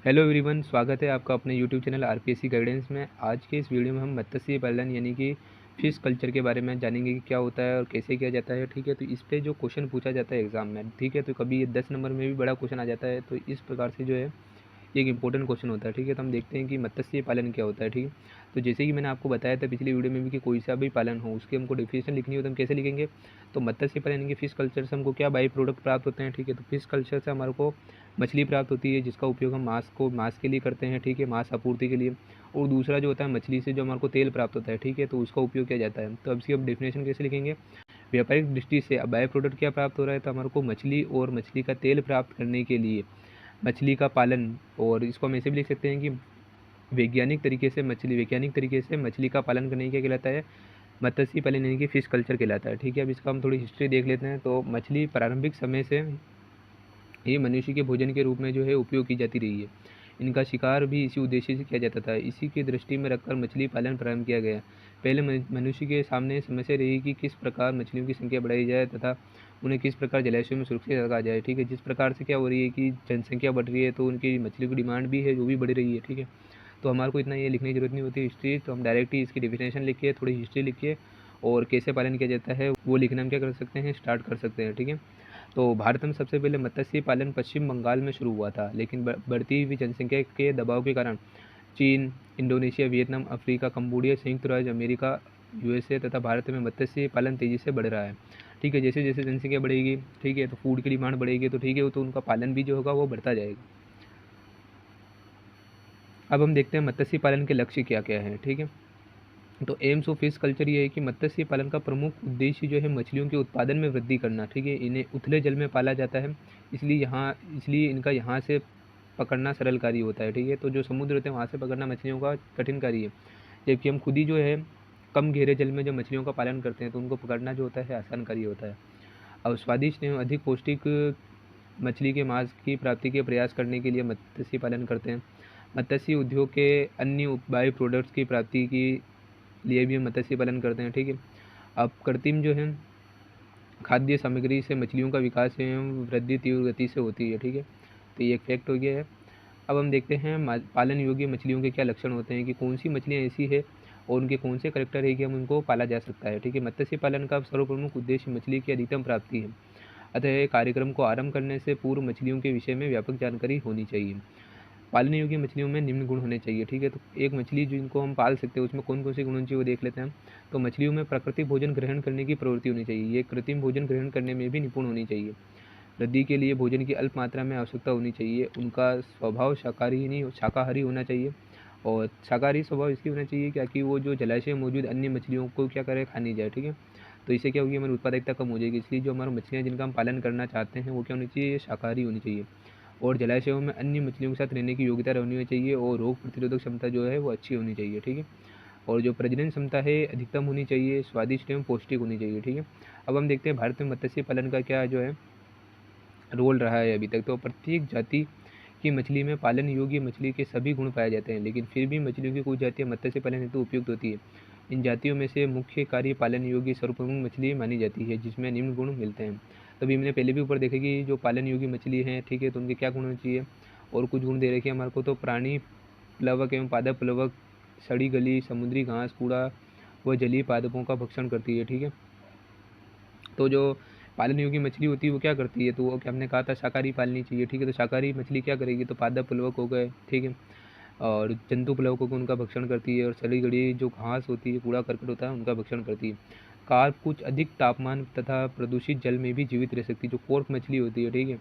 Hello everyone, स्वागत है आपका अपने यूट्यूब चैनल आरपीएससी गाइडेंस में। आज के इस वीडियो में हम मत्स्य पालन यानी कि फ़िश कल्चर के बारे में जानेंगे कि क्या होता है और कैसे किया जाता है। ठीक है, तो इस पे जो क्वेश्चन पूछा जाता है एग्ज़ाम में, ठीक है, तो कभी ये 10 नंबर में भी बड़ा क्वेश्चन आ जाता है। तो इस प्रकार से जो है ये एक इंपॉर्टेंट क्वेश्चन होता है। ठीक है, तो हम देखते हैं कि मत्स्य पालन क्या होता है। ठीक है, तो जैसे कि मैंने आपको बताया था पिछली वीडियो में भी कि कोई सा भी पालन हो उसकी हमको डेफिनेशन लिखनी हो तो हम कैसे लिखेंगे। तो मत्स्य पालन यानी कि फ़िश कल्चर से हमको क्या बाई प्रोडक्ट प्राप्त होते हैं। ठीक है, तो फ़िश कल्चर से हमारे को मछली प्राप्त होती है जिसका उपयोग हम मांस के लिए करते हैं। ठीक है, मांस आपूर्ति के लिए। और दूसरा जो होता है मछली से जो हमारे को तेल प्राप्त होता है। ठीक है, तो उसका उपयोग किया जाता है। तो अब इसकी हम डेफिनेशन कैसे लिखेंगे। व्यापारिक दृष्टि से अब बाय प्रोडक्ट क्या प्राप्त हो रहा है, तो हमारे को मछली और मछली का तेल प्राप्त करने के लिए मछली का पालन, और इसको हम ऐसे भी लिख सकते हैं कि वैज्ञानिक तरीके से मछली का पालन करने क्या कहलाता है, मत्स्य पालन यानी कि फ़िश कल्चर कहलाता है। ठीक है, अब इसका हम थोड़ी हिस्ट्री देख लेते हैं। तो मछली प्रारंभिक समय से ये मनुष्य के भोजन के रूप में जो है उपयोग की जाती रही है। इनका शिकार भी इसी उद्देश्य से किया जाता था। इसी की दृष्टि में रखकर मछली पालन प्रारंभ किया गया। पहले मनुष्य के सामने समस्या रही कि किस प्रकार मछलियों की संख्या बढ़ाई जाए तथा उन्हें किस प्रकार जलाशयों में सुरक्षित रखा जाए। ठीक है, जिस प्रकार से क्या हो रही है कि जनसंख्या बढ़ रही है तो उनकी मछलियों की डिमांड भी है जो भी बढ़ रही है। ठीक है, तो हमारे को इतना ये लिखने की जरूरत नहीं होती हिस्ट्री, तो हम डायरेक्ट ही इसकी डेफिनेशन लिखिए, थोड़ी हिस्ट्री लिखिए और कैसे पालन किया जाता है वो लिखना हम क्या कर सकते हैं, स्टार्ट कर सकते हैं। ठीक है, तो भारत में सबसे पहले मत्स्य पालन पश्चिम बंगाल में शुरू हुआ था, लेकिन बढ़ती हुई जनसंख्या के दबाव के कारण चीन, इंडोनेशिया, वियतनाम, अफ्रीका, कंबोडिया, संयुक्त राज्य अमेरिका, यूएसए तथा भारत में मत्स्य पालन तेजी से बढ़ रहा है। ठीक है, जैसे जैसे जनसंख्या बढ़ेगी, ठीक है, तो फूड की डिमांड बढ़ेगी, तो ठीक है, तो उनका पालन भी जो होगा वो बढ़ता जाएगा। अब हम देखते हैं मत्स्य पालन के लक्ष्य क्या क्या है। ठीक है, तो एम्स ऑफ फिश कल्चर ये है कि मत्स्य पालन का प्रमुख उद्देश्य जो है मछलियों के उत्पादन में वृद्धि करना। ठीक है, इन्हें उथले जल में पाला जाता है, इसलिए इनका यहाँ से पकड़ना सरल कार्य होता है। ठीक है, तो जो समुद्र होते हैं वहाँ से पकड़ना मछलियों का कठिन कार्य है, जबकि हम खुद ही जो है कम गहरे जल में जब मछलियों का पालन करते हैं तो उनको पकड़ना जो होता है आसान कार्य होता है। अब स्वादिष्ट एवं अधिक पौष्टिक मछली के मांस की प्राप्ति के प्रयास करने के लिए मत्स्य पालन करते हैं। मत्स्य उद्योग के अन्य बाई प्रोडक्ट्स की प्राप्ति की लिए भी हम मत्स्य पालन करते हैं। ठीक है, अब कृत्रिम जो है खाद्य सामग्री से मछलियों का विकास एवं वृद्धि तीव्र गति से होती है। ठीक है, तो ये एक फैक्ट हो गया है। अब हम देखते हैं पालन योग्य मछलियों के क्या लक्षण होते हैं कि कौन सी मछलियाँ ऐसी है और उनके कौन से करेक्टर है कि हम उनको पाला जा सकता है। ठीक है, मत्स्य पालन का सर्वप्रमुख उद्देश्य मछली की अधिकतम प्राप्ति है। अतः कार्यक्रम को आरंभ करने से पूर्व मछलियों के विषय में व्यापक जानकारी होनी चाहिए। पालने योग्य मछलियों में निम्न गुण होने चाहिए। ठीक है, तो एक मछली जिनको हम पाल सकते हैं उसमें कौन कौन से गुण होने चाहिए वो देख लेते हैं। तो मछलियों में प्राकृतिक भोजन ग्रहण करने की प्रवृत्ति होनी चाहिए। ये कृत्रिम भोजन ग्रहण करने में भी निपुण होनी चाहिए। वृद्धि के लिए भोजन की अल्प मात्रा में आवश्यकता होनी चाहिए। उनका स्वभाव शाकाहारी होना चाहिए। और शाकाहारी स्वभाव इसलिए होना चाहिए क्या कि वो जो जलाशय में मौजूद अन्य मछलियों को क्या करे, खा नहीं जाए। ठीक है, तो इससे क्या होगी, हमारी उत्पादकता कम हो जाएगी। इसलिए जो हमारी मछलियाँ जिनका हम पालन करना चाहते हैं वो क्या होनी चाहिए, शाकाहारी होनी चाहिए। और जलाशयों में अन्य मछलियों के साथ रहने की योग्यता होनी चाहिए और रोग प्रतिरोधक क्षमता जो है वो अच्छी होनी चाहिए। ठीक है, और जो प्रजनन क्षमता है अधिकतम होनी चाहिए, स्वादिष्ट एवं पौष्टिक होनी चाहिए। ठीक है, अब हम देखते हैं भारत में मत्स्य पालन का क्या जो है रोल रहा है अभी तक। तो प्रत्येक जाति की मछली में पालन योग्य मछली के सभी गुण पाए जाते हैं, लेकिन फिर भी मछलियों की कुछ जातियाँ मत्स्य पालन हेतु उपयुक्त होती है। इन जातियों में से मुख्य कार्य पालन योग्य सर्वप्रमुख मछली मानी जाती है जिसमें निम्न गुण मिलते हैं। तभी मैंने पहले भी ऊपर देखा कि जो पालन योग्य मछली है, ठीक है, तो उनके क्या गुण होने चाहिए और कुछ गुण दे रखे हैं हमारे को। तो प्राणी प्लवक एवं पादप प्लवक, सड़ी गली समुद्री घास, कूड़ा व जलीय पादपों का भक्षण करती है। ठीक है, तो जो पालन योग्य मछली होती है वो क्या करती है, तो वो क्या हमने कहा था शाकाहारी पालनी चाहिए। ठीक है, तो शाकाहारी मछली क्या करेगी, तो पादप प्लवक हो गए, ठीक है, और जंतु प्लवकों को उनका भक्षण करती है, और सड़ी गली जो घास होती है, कूड़ा करकट होता है, उनका भक्षण करती है। कार्प कुछ अधिक तापमान तथा प्रदूषित जल में भी जीवित रह सकती है। जो कोर्प मछली होती है, ठीक है,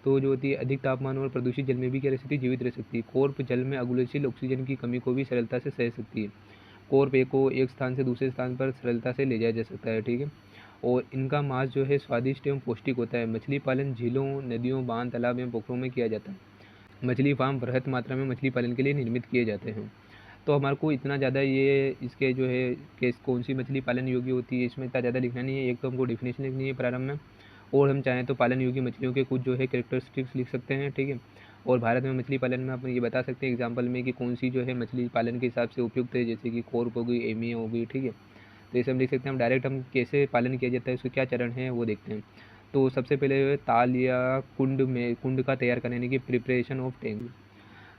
तो जो होती है अधिक तापमान और प्रदूषित जल में भी क्या रह सकती है, जीवित रह सकती है। कोर्प जल में अघुलनशील ऑक्सीजन की कमी को भी सरलता से सह सकती है। कोर्प को एक स्थान से दूसरे स्थान पर सरलता से ले जाया जा सकता है। ठीक है, और इनका मांस जो है स्वादिष्ट एवं पौष्टिक होता है। मछली पालन झीलों, नदियों, बांध, तालाब एवं पोखरों में किया जाता है। मछली फार्म बृहत मात्रा में मछली पालन के लिए निर्मित किए जाते हैं। तो हमारे को इतना ज़्यादा ये इसके जो है कि कौन सी मछली पालन योग्य होती है इसमें इतना ज़्यादा लिखना नहीं है। एक तो हमको डेफिनेशन लिखनी है प्रारंभ में, और हम चाहें तो पालन योग्य मछलियों के कुछ जो है कैरेक्टरिस्टिक्स लिख सकते हैं। ठीक है, और भारत में मछली पालन में आप ये बता सकते हैं एग्जाम्पल में कि कौन सी जो है मछली पालन के हिसाब से उपयुक्त है, जैसे कि कोर्प हो गई, एमिया हो गई। ठीक है, तो इसे हम लिख सकते हैं। हम डायरेक्ट हम कैसे पालन किया जाता है, उसके क्या चरण है वो देखते हैं। तो सबसे पहले ताल या कुंड का तैयार करने यानी कि प्रिपरेशन ऑफ टैंक।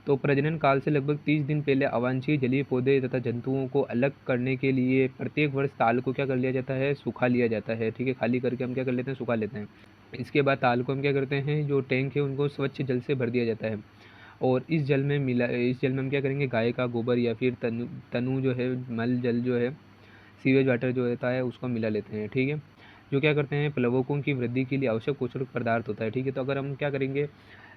तो प्रजनन काल से लगभग 30 दिन पहले अवांछित जलीय पौधे तथा जंतुओं को अलग करने के लिए प्रत्येक वर्ष ताल को क्या कर लिया जाता है, सुखा लिया जाता है, ठीक है। खाली करके हम क्या कर लेते हैं, सुखा लेते हैं। इसके बाद ताल को हम क्या करते हैं, जो टैंक है उनको स्वच्छ जल से भर दिया जाता है और इस जल में हम क्या करेंगे, गाय का गोबर या फिर तनु जो है, मल जल जो है, सीवेज वाटर जो होता है उसको मिला लेते हैं, ठीक है। जो क्या करते हैं, प्लवकों की वृद्धि के लिए आवश्यक पोषक पदार्थ होता है, ठीक है। तो अगर हम क्या करेंगे,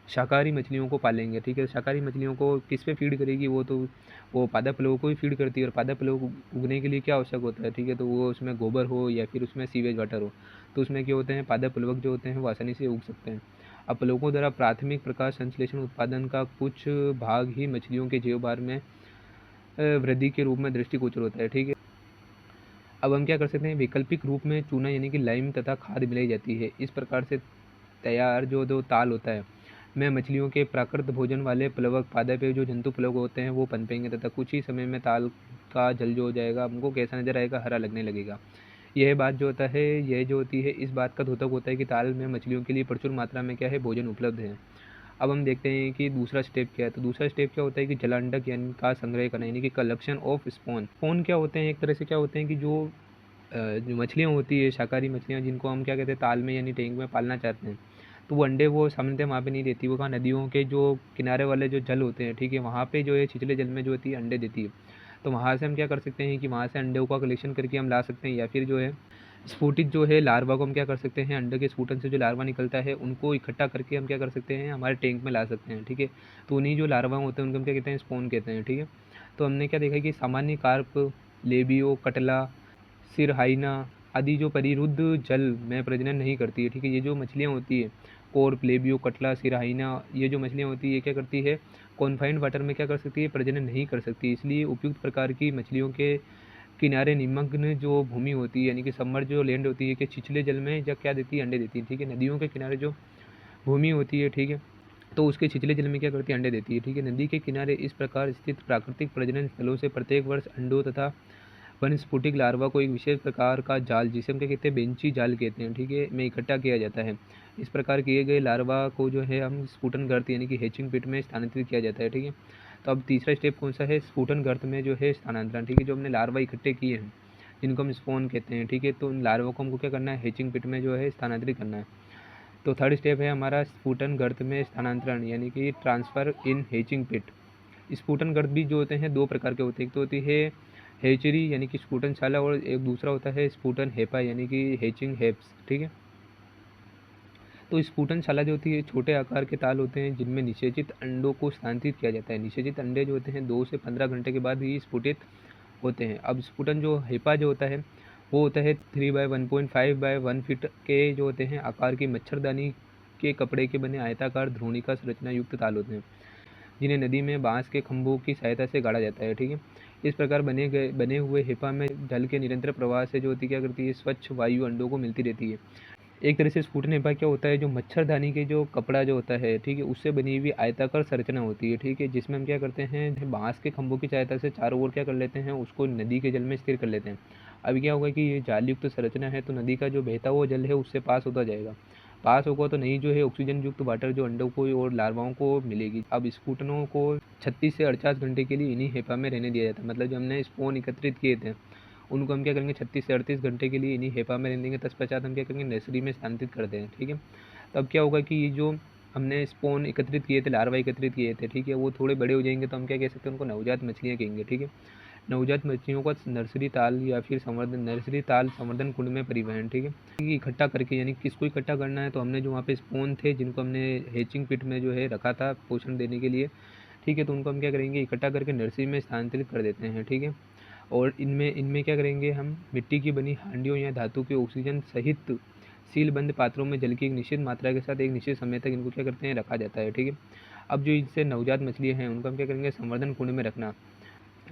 शाकाहारी मछलियों को पालेंगे, ठीक है। शाकाहारी मछलियों को किस पे फीड करेगी, वो पादप प्लवकों को ही फीड करती है। और पादप प्लवक उगने के लिए क्या आवश्यक होता है, ठीक है। तो वो उसमें गोबर हो या फिर उसमें सीवेज वाटर हो, तो उसमें क्या होते हैं, पादप प्लवक जो होते हैं वो आसानी से उग सकते हैं। अब प्लवकों द्वारा प्राथमिक प्रकाश संश्लेषण उत्पादन का कुछ भाग ही मछलियों के जीवभार में वृद्धि के रूप में दृष्टिगोचर होता है, ठीक है। अब हम क्या कर सकते हैं, वैकल्पिक रूप में चूना यानी कि लाइम तथा खाद मिलाई जाती है। इस प्रकार से तैयार जो दो ताल होता है में मछलियों के प्राकृत भोजन वाले प्लवक पादप जो जंतु प्लवक होते हैं वो पनपेंगे तथा कुछ ही समय में ताल का जल जो हो जाएगा, हमको कैसा नजर आएगा, हरा लगने लगेगा। यह बात जो होता है, यह जो होती है, इस बात का द्योतक होता है कि ताल में मछलियों के लिए प्रचुर मात्रा में क्या है, भोजन उपलब्ध है। अब हम देखते हैं कि दूसरा स्टेप क्या है। तो दूसरा स्टेप क्या होता है कि जलांडक यानी का संग्रह करना, यानी कि कलेक्शन ऑफ स्पॉन। स्पॉन क्या होते हैं, एक तरह से क्या होते हैं कि जो मछलियाँ होती है, शाकाहारी मछलियाँ, जिनको हम क्या कहते हैं, ताल में यानी टैंक में पालना चाहते हैं, तो वो अंडे वो सामान्यतः वहाँ पे नहीं देती, वो कहाँ, नदियों के जो किनारे वाले जो जल होते हैं, ठीक है, वहाँ पे जो है छिछले जल में जो होती है अंडे देती है। तो वहाँ से हम क्या कर सकते हैं कि वहाँ से अंडों का कलेक्शन करके हम ला सकते हैं, या फिर जो है स्फुटित जो है लार्वा को हम क्या कर सकते हैं, अंडे के स्फुटन से जो लार्वा निकलता है उनको इकट्ठा करके हम क्या कर सकते हैं, हमारे टैंक में ला सकते हैं, ठीक है। तो उन्हीं जो लार्वा होते हैं उनको हम क्या कहते हैं, स्पॉन कहते हैं, ठीक है। तो हमने क्या देखा कि सामान्य कार्प, लेबियो, कटला, सिरहाइना आदि जो परिरुद्ध जल में प्रजनन नहीं करती है, ठीक है। ये जो मछलियाँ होती है, कोर्प, लेबियो, कटला, सिरहाइना, ये जो मछलियाँ होती है, ये क्या करती है, कॉन्फाइंड वाटर में क्या कर सकती है, प्रजनन नहीं कर सकती। इसलिए उपयुक्त प्रकार की मछलियों के किनारे निमग्न जो भूमि होती है, यानी कि सबमर्ज जो लैंड होती है, कि छिछले जल में जब क्या देती है, अंडे देती है, ठीक है। नदियों के किनारे जो भूमि होती है, ठीक है, तो उसके छिछले जल में क्या करती है, अंडे देती है, ठीक है। नदी के किनारे इस प्रकार स्थित प्राकृतिक प्रजनन स्थलों से प्रत्येक वर्ष अंडों तथा वनस्फुटिक लार्वा को एक विशेष प्रकार का जाल, जिसे हम क्या कहते हैं, बेंची जाल कहते हैं, ठीक है, में इकट्ठा किया जाता है। इस प्रकार किए गए लार्वा को जो है हम स्फुटन गर्त यानी कि हैचिंग पिट में स्थानांतरित किया जाता है, ठीक है। तो अब तीसरा स्टेप कौन सा है, स्फुटन गर्त में जो है स्थानांतरण, ठीक है। जो हमने लार्वा इकट्ठे किए हैं, जिनको हम स्पोन कहते हैं, ठीक है, तो उन लार्वा को हमको क्या करना है, हैचिंग पिट में जो है स्थानांतरित करना है। तो थर्ड स्टेप है हमारा स्फुटन गर्त में स्थानांतरण, यानी कि ट्रांसफ़र इन हैचिंग पिट। स्फुटन गर्त भी जो होते हैं दो प्रकार के होते हैं, एक तो होती है हैचरी यानी कि स्फुटनशाला, और एक दूसरा होता है स्फुटन हेपा यानी कि हैचिंग हेप्स, ठीक है। तो स्फुटनशाला जो होती है छोटे आकार के ताल होते हैं जिनमें निषेचित अंडों को स्थानांतरित किया जाता है। निषेचित अंडे जो होते हैं 2 से 15 घंटे के बाद ही स्फुटित होते हैं। अब स्फुटन जो हेपा जो होता है वो होता है 3/1.5/1 फीट के जो होते हैं आकार की मच्छरदानी के कपड़े के बने आयताकार ध्रुवणिका संरचना युक्त ताल होते हैं, जिन्हें नदी में बांस के खंभों की सहायता से गाड़ा जाता है, ठीक है। इस प्रकार बने हुए हेपा में जल के निरंतर प्रवाह से जो होती क्या करती है, स्वच्छ वायु अंडों को मिलती रहती है। एक तरह से स्फुटन हेपा क्या होता है, जो मच्छरदानी के जो कपड़ा जो होता है, ठीक है, उससे बनी हुई आयताकार संरचना होती है, ठीक है, जिसमें हम क्या करते हैं, बांस के खंभों की सहायता से चारों ओर क्या कर लेते हैं, उसको नदी के जल में स्थिर कर लेते हैं। अभी क्या होगा कि ये जाल युक्त संरचना है, तो नदी का जो बहता हुआ जल है उससे पास होता जाएगा। पास होगा तो नहीं जो है ऑक्सीजन युक्त वाटर जो अंडों को और लार्वाओं को मिलेगी। अब स्फुटनों को 36 से 48 घंटे के लिए इन्हीं हेपा में रहने दिया जाता है। मतलब जो हमने स्पोन एकत्रित किए थे उनको हम क्या करेंगे, 36 से 38 घंटे के लिए इन्हीं हेपा में रहने देंगे। तत्पश्चात हम क्या करेंगे, नर्सरी में स्थानांतरित कर दें, ठीक है। तो अब क्या होगा कि ये जो हमने स्पोन एकत्रित किए थे, लार्वा एकत्रित किए थे, ठीक है, वो थोड़े बड़े हो जाएंगे तो हम क्या कह सकते हैं, उनको नवजात मछलियाँ कहेंगे, ठीक है। नवजात मछलियों का नर्सरी ताल या फिर नर्सरी ताल संवर्धन कुंड में परिवहन, ठीक है, इकट्ठा करके, यानी किसको इकट्ठा करना है, तो हमने जो वहाँ पे स्पोन थे जिनको हमने हैचिंग पिट में जो है रखा था पोषण देने के लिए, ठीक है, तो उनको हम क्या करेंगे, इकट्ठा करके नर्सरी में स्थानांतरित कर देते हैं, ठीक है। और इनमें इनमें क्या करेंगे, हम मिट्टी की बनी हांडियों या धातु के ऑक्सीजन सहित सीलबंद पात्रों में जल की एक निश्चित मात्रा के साथ एक निश्चित समय तक इनको क्या करते हैं, रखा जाता है, ठीक है। अब जो इनसे नवजात मछलियाँ हैं उनको हम क्या करेंगे, संवर्धन कुंड में रखना।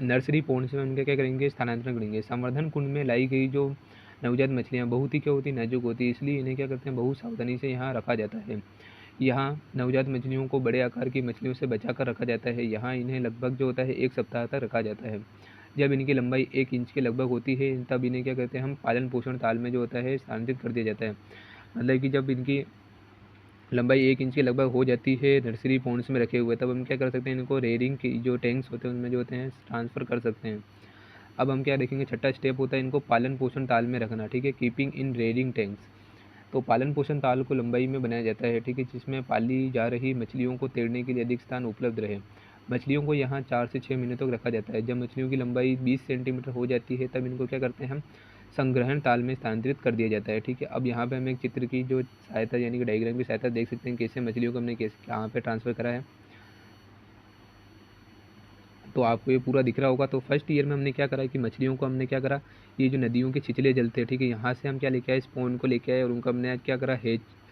नर्सरी पॉन्ड से उनका क्या करेंगे, स्थानांतरण करेंगे। संवर्धन कुंड में लाई गई जो नवजात मछलियाँ बहुत ही क्या होती, नाजुक होती है, इसलिए इन्हें क्या करते हैं, बहुत सावधानी से यहाँ रखा जाता है। यहाँ नवजात मछलियों को बड़े आकार की मछलियों से बचा कर रखा जाता है। यहाँ इन्हें लगभग जो होता है 1 सप्ताह तक रखा जाता है। जब इनकी लंबाई 1 इंच के लगभग होती है तब इन्हें क्या कहते हैं, हम पालन पोषण ताल में जो होता है स्थानांतरित कर दिया जाता है। मतलब कि जब इनकी लंबाई 1 इंच की लगभग हो जाती है नर्सरी पॉन्ड्स में रखे हुए, तब हम क्या कर सकते हैं, इनको रेयरिंग की जो टैंक्स होते हैं उनमें जो होते हैं ट्रांसफ़र कर सकते हैं। अब हम क्या देखेंगे, छठा स्टेप होता है इनको पालन पोषण ताल में रखना, ठीक है, कीपिंग इन रेयरिंग टैंक्स। तो पालन पोषण ताल को लंबाई में बनाया जाता है, ठीक है, जिसमें पाली जा रही मछलियों को तैरने के लिए अधिक स्थान उपलब्ध रहे। मछलियों को यहाँ 4 से 6 महीने तक रखा जाता है। जब मछलियों की लंबाई 20 सेंटीमीटर हो जाती है तब इनको क्या करते हैं हम, संग्रहण ताल में स्थानांतरित कर दिया जाता है, ठीक है। अब यहाँ पे हम एक चित्र की जो सहायता यानी कि डायग्राम की सहायता देख सकते हैं कैसे मछलियों को हमने कैसे कहाँ पे ट्रांसफ़र करा है। तो आपको ये पूरा दिख रहा होगा। तो फर्स्ट ईयर में हमने क्या करा कि मछलियों को हमने क्या करा, ये जो नदियों के छिछले जलते हैं, ठीक है, यहाँ से हम क्या लेके आए, स्पॉन को लेके आए और उनको हमने क्या करा,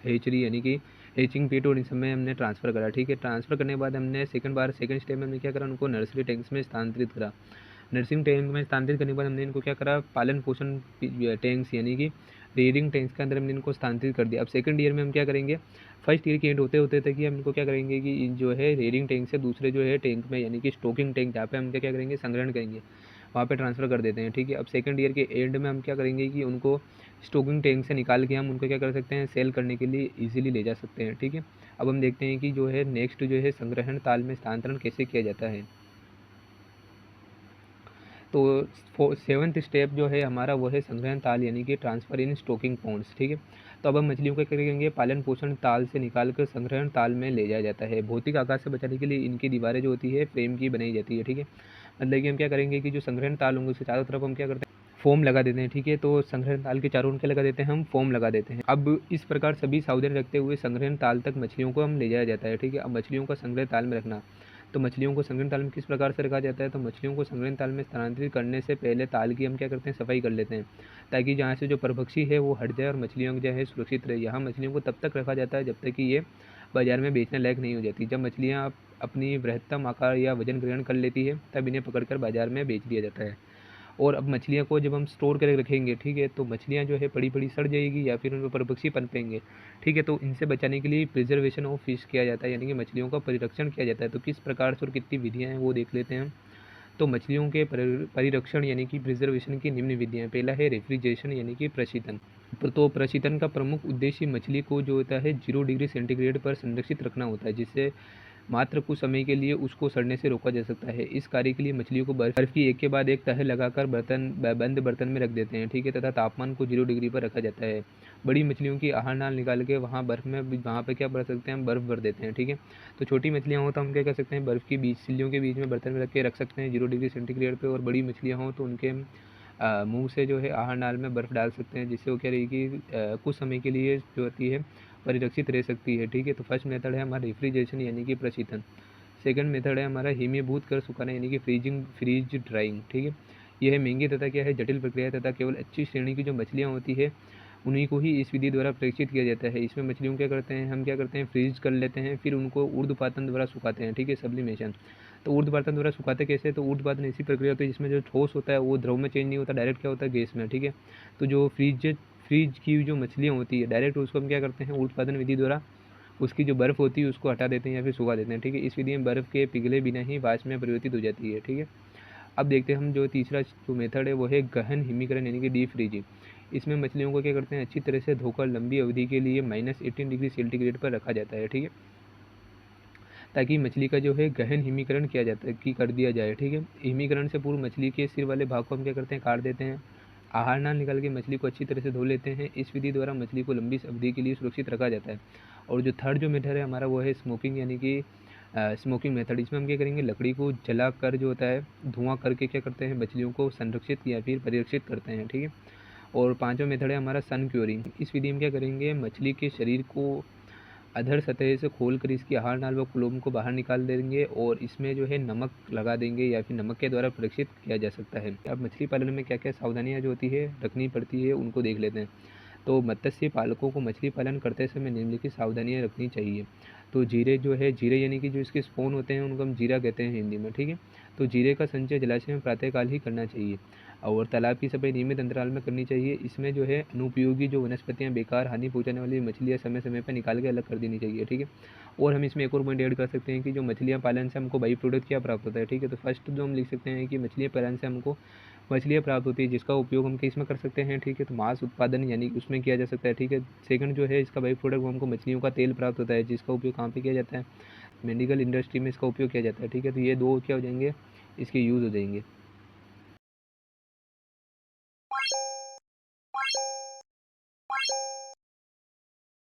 हेचरी यानी कि हेचिंग पीट और इस समय हमने ट्रांसफ़र करा, ठीक है। ट्रांसफ़र करने के बाद हमने सेकंड स्टेप में हमने क्या करा, उनको नर्सरी टैंक्स में स्थानांतरित करा। नर्सिंग टैंक में स्थानांतरित करने के बाद हमने इनको क्या करा, पालन पोषण टैंक्स यानी कि रेयरिंग टैंक्स के अंदर हमने इनको स्थानांतरित कर दिया। अब सेकंड ईयर में हम क्या करेंगे, फर्स्ट ईयर की एंड होते होते तक कि हम इनको क्या करेंगे कि जो है रेयरिंग टैंक से दूसरे जो है टैंक में यानी कि स्टॉकिंग टैंक जहाँ पे हम क्या क्या करेंगे, संग्रहण करेंगे, वहाँ पे ट्रांसफ़र कर देते हैं, ठीक है। अब सेकंड ईयर के एंड में हम क्या करेंगे कि उनको स्टॉकिंग टैंक से निकाल के हम उनको क्या कर सकते हैं, सेल करने के लिए ईजिली ले जा सकते हैं, ठीक है। अब हम देखते हैं कि जो है नेक्स्ट जो है संग्रहण ताल में स्थानांतरण कैसे किया जाता है। तो सेवन्थ स्टेप जो है हमारा वो है संग्रहण ताल यानी कि ट्रांसफ़र इन स्टॉकिंग पॉन्ड्स, ठीक है। तो अब हम मछलियों को क्या करेंगे, पालन पोषण ताल से निकाल कर संग्रहण ताल में ले जाया जाता है। भौतिक आघात से बचाने के लिए इनकी दीवारें जो होती है फ्रेम की बनाई जाती है, ठीक है। मतलब कि हम क्या करेंगे कि जो संग्रहण ताल होंगे उसके चारों तरफ हम क्या करते हैं, फोम लगा देते हैं, ठीक है। तो संग्रहण ताल के चारों ओर क्या लगा देते हैं, हम फोम लगा देते हैं। अब इस प्रकार सभी सावधानी रखते हुए संग्रहण ताल तक मछलियों को हम ले जाया जाता है, ठीक है। अब मछलियों का संग्रह ताल में रखना, तो मछलियों को संग्रहण ताल में किस प्रकार से रखा जाता है, तो मछलियों को संग्रहण ताल में स्थानांतरित करने से पहले ताल की हम क्या करते हैं, सफाई कर लेते हैं, ताकि जहाँ से जो परभक्षी है वो हट जाए और मछलियों जो है सुरक्षित रहे। यहाँ मछलियों को तब तक रखा जाता है जब तक कि ये बाजार में बेचने लायक नहीं हो जाती। जब मछलियाँ अपनी बृहत्तम आकार या वजन ग्रहण कर लेती है तब इन्हें पकड़कर बाजार में बेच दिया जाता है। और अब मछलियों को जब हम स्टोर करके रखेंगे, ठीक है, तो मछलियाँ जो है बड़ी बड़ी सड़ जाएगी या फिर उनमें परभक्षी पनपेंगे, ठीक है। तो इनसे बचाने के लिए प्रिजर्वेशन ऑफ फिश किया जाता है यानी कि मछलियों का परिरक्षण किया जाता है। तो किस प्रकार से और कितनी विधियाँ हैं वो देख लेते हैं हम। तो मछलियों के परिरक्षण यानी कि प्रिजर्वेशन की निम्न विधियाँ, पहला है रेफ्रिजरेशन यानी कि प्रशीतन। तो प्रशीतन का प्रमुख उद्देश्य मछली को जो होता है 0 डिग्री सेंटीग्रेड पर संरक्षित रखना होता है, जिससे मात्र कुछ समय के लिए उसको सड़ने से रोका जा सकता है। इस कार्य के लिए मछलियों को बर्फ़ की एक के बाद एक तह लगाकर बंद बर्तन में रख देते हैं, ठीक है, तथा तापमान को 0 डिग्री पर रखा जाता है। बड़ी मछलियों की आहार नाल निकाल के वहाँ बर्फ़ में वहाँ पर क्या भर सकते हैं, हम बर्फ़ भर देते हैं, ठीक है। तो छोटी मछलियाँ हों तो हम क्या कर सकते हैं, बर्फ़ की बीच सिल्लियों के बीच में बर्तन में रख सकते हैं 0 डिग्री सेंटीग्रेड पर। और बड़ी मछलियाँ हों तो उनके मुंह से जो है आहार नाल में बर्फ़ डाल सकते हैं, जिससे वो क्या रहेगी, कुछ समय के लिए जो होती है परिरक्षित रह सकती है, ठीक है। तो फर्स्ट मेथड है हमारा रेफ्रिजरेशन यानी कि प्रशीतन। सेकंड मेथड है हमारा हिमीभूत कर सुखाना यानी कि फ्रीज ड्राइंग, ठीक है। यह है महंगी तथा क्या है, जटिल प्रक्रिया है तथा केवल अच्छी श्रेणी की जो मछलियाँ होती है उन्हीं को ही इस विधि द्वारा परीक्षित किया जाता है। इसमें मछलियों को क्या करते हैं, हम क्या करते हैं, फ्रीज कर लेते हैं, फिर उनको ऊर्ध्वपातन द्वारा सुखाते हैं, ठीक है, सब्लिमेशन। तो ऊर्ध्वपातन द्वारा सुखाते कैसे, तो ऊर्ध्वपातन ऐसी प्रक्रिया होती है जिसमें जो ठोस होता है वो द्रव में चेंज नहीं होता, डायरेक्ट क्या होता है, गैस में, ठीक है। तो जो फ्रीज की जो मछलियाँ होती है डायरेक्ट उसको हम क्या करते हैं, ऊर्ध्वपातन विधि द्वारा उसकी जो बर्फ़ होती है उसको हटा देते हैं या फिर सुखा देते हैं, ठीक है। इस विधि में बर्फ़ के पिघले बिना ही वाष्प में परिवर्तित हो जाती है, ठीक है। अब देखते हैं हम जो तीसरा जो मेथड है वो है गहन हिमीकरण यानी कि डीप फ्रीजिंग। इसमें मछलियों को क्या करते हैं, अच्छी तरह से धोकर लंबी अवधि के लिए -18 डिग्री सेंटीग्रेड पर रखा जाता है, ठीक है, ताकि मछली का जो है गहन हिमीकरण किया जाता है कि कर दिया जाए, ठीक है। हिमीकरण से पूर्व मछली के सिर वाले भाग को हम क्या करते हैं, काट देते हैं। आहार नाल निकाल के मछली को अच्छी तरह से धो लेते हैं। इस विधि द्वारा मछली को लंबी अवधि के लिए सुरक्षित रखा जाता है। और जो थर्ड जो मेथड है हमारा वो है स्मोकिंग यानी कि स्मोकिंग मेथड। इसमें हम क्या करेंगे, लकड़ी को जला कर जो होता है धुआं करके क्या करते हैं, मछलियों को संरक्षित या फिर परिरक्षित करते हैं, ठीक है। और पांचवा मेथड है हमारा सन क्योरिंग। इस विधि में क्या करेंगे, मछली के शरीर को अधर सतह से खोलकर इसकी आहार नाल व क्लोम को बाहर निकाल देंगे और इसमें जो है नमक लगा देंगे या फिर नमक के द्वारा परीक्षित किया जा सकता है। अब मछली पालन में क्या क्या सावधानियाँ जो होती है रखनी पड़ती है उनको देख लेते हैं। तो मत्स्य पालकों को मछली पालन करते समय निम्नलिखित सावधानियाँ रखनी चाहिए। तो जीरे जो है, जीरे यानी कि जो इसके स्पोन होते हैं उनको हम जीरा कहते हैं हिंदी में, ठीक है। तो जीरे का संचय जलाशय में प्रातःकाल ही करना चाहिए और तालाब की सफाई नियमित अंतराल में करनी चाहिए। इसमें जो है अनुपयोगी जो वनस्पतियाँ बेकार हानि पहुँचाने वाली मछलियाँ समय समय पर निकाल के अलग कर देनी चाहिए, ठीक है। और हम इसमें एक और पॉइंट ऐड कर सकते हैं कि जो मछलियाँ पालन से हमको बाई प्रोडक्ट क्या प्राप्त होता है, ठीक है। तो फर्स्ट जो हम लिख सकते हैं कि मछलियाँ पालन से हमको मछलियाँ प्राप्त होती है, जिसका उपयोग हम किस में कर सकते हैं, ठीक है, तो मांस उत्पादन यानी उसमें किया जा सकता है, ठीक है। सेकंड जो है इसका बाई प्रोडक्ट, वो हमको मछलियों का तेल प्राप्त होता है, जिसका उपयोग कहाँ पे किया जाता है, मेडिकल इंडस्ट्री में इसका उपयोग किया जाता है, ठीक है। तो ये दो क्या हो जाएंगे, इसके यूज़ हो जाएंगे।